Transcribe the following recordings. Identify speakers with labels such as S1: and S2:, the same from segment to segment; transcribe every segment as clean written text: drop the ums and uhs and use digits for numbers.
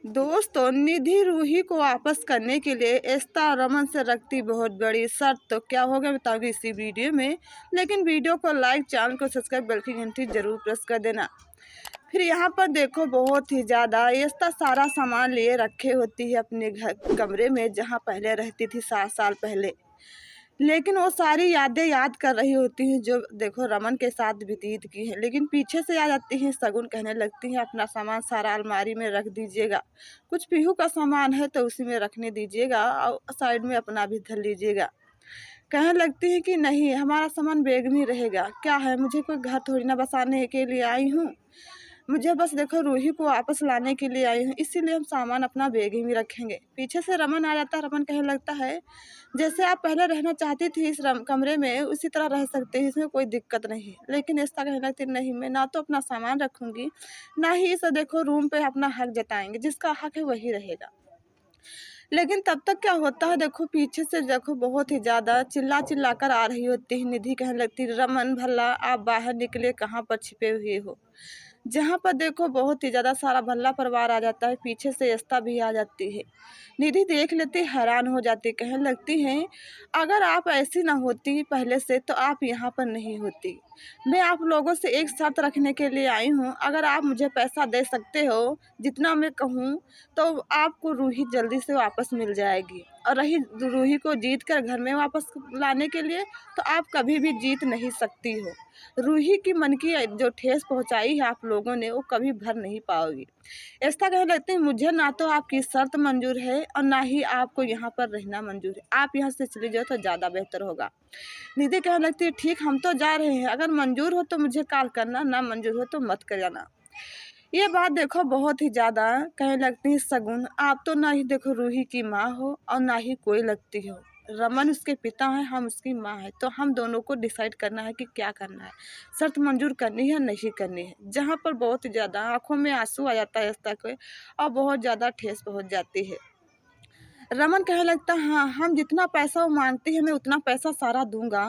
S1: दोस्तों, निधि रूही को वापस करने के लिए एस्ता और रमन से रखती बहुत बड़ी शर्त। तो क्या होगा बताऊंगी इसी वीडियो में। लेकिन वीडियो को लाइक, चैनल को सब्सक्राइब, बेल की घंटी जरूर प्रेस कर देना। फिर यहाँ पर देखो, बहुत ही ज़्यादा एस्ता सारा सामान लिए रखे होती है अपने घर कमरे में, जहाँ पहले रहती थी 7 साल पहले। लेकिन वो सारी यादें याद कर रही होती हैं जो देखो रमन के साथ व्यतीत की है। लेकिन पीछे से आ जाती हैं शगुन, कहने लगती हैं अपना सामान सारा अलमारी में रख दीजिएगा, कुछ पीहू का सामान है तो उसी में रखने दीजिएगा और साइड में अपना भी धर लीजिएगा। कहने लगती है कि नहीं, हमारा सामान बैग में रहेगा। क्या है, मुझे कोई घर थोड़ी ना बसाने के लिए आई हूँ, मुझे बस देखो रूही को वापस लाने के लिए आई हूँ, इसीलिए हम सामान अपना बैग ही में रखेंगे। पीछे से रमन आ जाता है। रमन कहने लगता है जैसे आप पहले रहना चाहती थी इस कमरे में, उसी तरह रह सकते हैं, इसमें कोई दिक्कत नहीं। लेकिन ऐसा कहने लगती नहीं, मैं ना तो अपना सामान रखूँगी, ना ही इस देखो रूम पे अपना हक जताएंगे, जिसका हक है वही रहेगा। लेकिन तब तक क्या होता है, देखो पीछे से देखो बहुत ही ज़्यादा चिल्ला चिल्ला कर आ रही होती है निधि। कहने लगती है रमन भला आप बाहर निकले, कहाँ पर छिपे हुए हो। जहाँ पर देखो बहुत ही ज़्यादा सारा भल्ला परिवार आ जाता है, पीछे से एस्ता भी आ जाती है। निधि देख लेती, हैरान हो जाती, कहने लगती हैं अगर आप ऐसी ना होती पहले से तो आप यहाँ पर नहीं होती। मैं आप लोगों से एक शर्त रखने के लिए आई हूँ, अगर आप मुझे पैसा दे सकते हो जितना मैं कहूँ तो आपको रूही जल्दी से वापस मिल जाएगी। और रही रूही को जीत कर घर में वापस लाने के लिए, तो आप कभी भी जीत नहीं सकती हो। रूही की मन की जो ठेस पहुंचाई है आप लोगों ने, वो कभी भर नहीं पाओगी। ऐसा कहने लगते हैं मुझे ना तो आपकी शर्त मंजूर है और ना ही आपको यहाँ पर रहना मंजूर है, आप यहाँ से चले जाओ तो ज़्यादा बेहतर होगा। निधि कहने लगती है ठीक, हम तो जा रहे हैं, अगर मंजूर हो तो मुझे कॉल करना, ना मंजूर हो तो मत कर जाना। ये बात देखो बहुत ही ज़्यादा कहने लगती है शगुन, आप तो ना ही देखो रूही की माँ हो और ना ही कोई लगती हो। रमन उसके पिता हैं, हम उसकी माँ है, तो हम दोनों को डिसाइड करना है कि क्या करना है, शर्त मंजूर करनी है नहीं करनी है। जहाँ पर बहुत ही ज़्यादा आंखों में आंसू आ जाता है ऐसा को, और बहुत ज़्यादा ठेस पहुँच जाती है। रमन कहने लगता हाँ, हम जितना पैसा वो मांगती है मैं उतना पैसा सारा दूंगा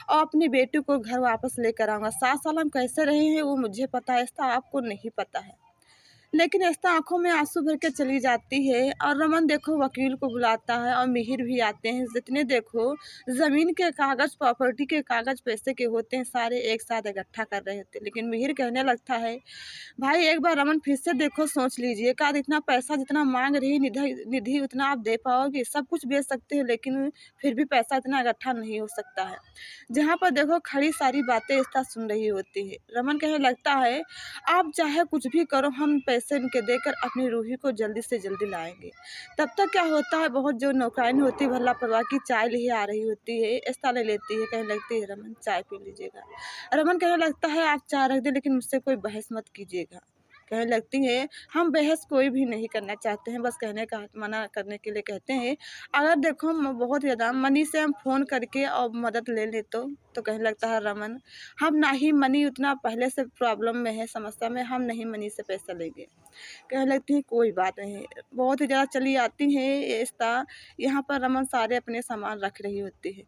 S1: और अपनी बेटी को घर वापस लेकर आऊँगा। 7 साल हम कैसे रहे हैं वो मुझे पता है, ऐसा आपको नहीं पता है। लेकिन ऐसा आंखों में आंसू भर के चली जाती है। और रमन देखो वकील को बुलाता है और मिहिर भी आते हैं। जितने देखो ज़मीन के कागज़, प्रॉपर्टी के कागज़ पैसे के होते हैं, सारे एक साथ इकट्ठा कर रहे होते हैं। लेकिन मिहिर कहने लगता है भाई एक बार रमन फिर से देखो, सोच लीजिए, का इतना पैसा जितना मांग रही निधि निधि उतना आप दे पाओगे? सब कुछ बेच सकते हो लेकिन फिर भी पैसा इतना इकट्ठा नहीं हो सकता है। जहाँ पर देखो खड़ी सारी बातें इसका सुन रही होती है। रमन कहने लगता है आप चाहे कुछ भी करो, हम पैसे इनके देकर अपनी रूही को जल्दी से जल्दी लाएंगे। तब तक क्या होता है, बहुत जो नौकरानी होती है भल्ला परवाह की चाय ले आ रही होती है, ऐसा ले लेती है। कहने लगती है रमन चाय पी लीजिएगा। रमन कहने लगता है आप चाय रख दें लेकिन मुझसे कोई बहस मत कीजिएगा। कहने लगती है हम बहस कोई भी नहीं करना चाहते हैं, बस कहने का मना करने के लिए कहते हैं अगर देखो बहुत ज़्यादा मनी से हम फ़ोन करके और मदद ले ले तो कहने लगता है रमन हम ना ही मनी उतना पहले से प्रॉब्लम में है, समस्या में, हम नहीं मनी से पैसा लेंगे। कहने लगती है कोई बात नहीं। बहुत ही ज़्यादा चली आती हैं ऐसा। यहाँ पर रमन सारे अपने सामान रख रही होती है।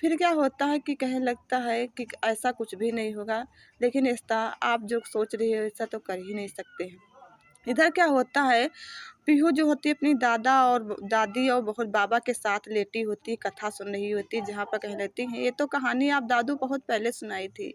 S1: फिर क्या होता है कि कहने लगता है कि ऐसा कुछ भी नहीं होगा, लेकिन ऐसा आप जो सोच रहे हो ऐसा तो कर ही नहीं सकते हैं। इधर क्या होता है, पीहू जो होती है अपनी दादा और दादी और बहुत बाबा के साथ लेटी होती है, कथा सुन रही होती है। जहाँ पर कह लेती हैं ये तो कहानी आप दादू बहुत पहले सुनाई थी,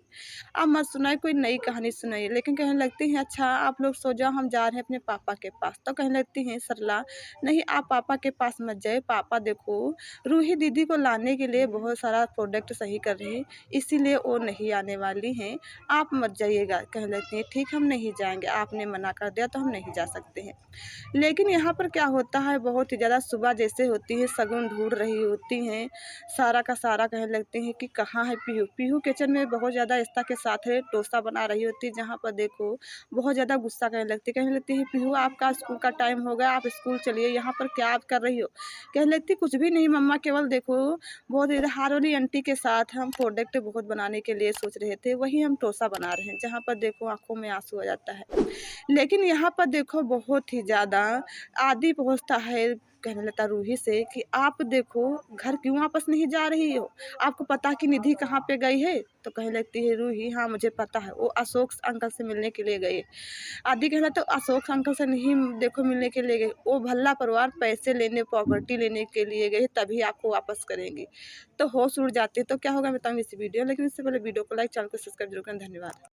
S1: अब मत सुनाई, कोई नई कहानी सुनाई। लेकिन कहने लगती हैं अच्छा आप लोग सो जाओ, हम जा रहे हैं अपने पापा के पास। तो कहने लगती हैं सरला नहीं, आप पापा के पास मत जाए, पापा देखो रूही दीदी को लाने के लिए बहुत सारा प्रोडक्ट सही कर रहे हैं, इसीलिए वो नहीं आने वाली हैं, आप मत जाइएगा। कहने लगती हैं ठीक हम नहीं जाएंगे, आपने मना कर दिया तो हम नहीं जा सकते हैं। लेकिन यहाँ पर क्या होता है, बहुत ही ज़्यादा सुबह जैसे होती है शगुन ढूंढ रही होती हैं सारा का सारा। कहने लगते हैं कि कहाँ है पीहू। पीहू किचन में बहुत ज़्यादा ऐस्ता के साथ है डोसा बना रही होती है। जहाँ पर देखो बहुत ज़्यादा गुस्सा कहने लगती है पीहू आपका स्कूल का टाइम हो गया, आप स्कूल चलिए, यहाँ पर क्या आप कर रही हो। कहने लगती कुछ भी नहीं मम्मा, केवल देखो बहुत इधर वाली आंटी के साथ हम प्रोडक्ट बहुत बनाने के लिए सोच रहे थे, वही हम डोसा बना रहे हैं। जहाँ पर देखो आंखों में आंसू आ जाता है। लेकिन यहाँ पर देखो बहुत ही ज़्यादा आदि पहुँचता है कहने लगता रूही से कि आप देखो घर क्यों वापस नहीं जा रही हो, आपको पता कि निधि कहाँ पे गई है। तो कहने लगती है रूही, हाँ मुझे पता है, वो अशोक अंकल से मिलने के लिए गए। आदि कहना तो अशोक अंकल से नहीं देखो मिलने के लिए गए, वो भल्ला परिवार पैसे लेने प्रॉपर्टी लेने के लिए गए, तभी आपको वापस करेंगी। तो होश उड़ जाते तो क्या होगा बताऊंगी इसी वीडियो, लेकिन इससे पहले वीडियो को लाइक, चैनल को सब्सक्राइब जरूर करें। धन्यवाद।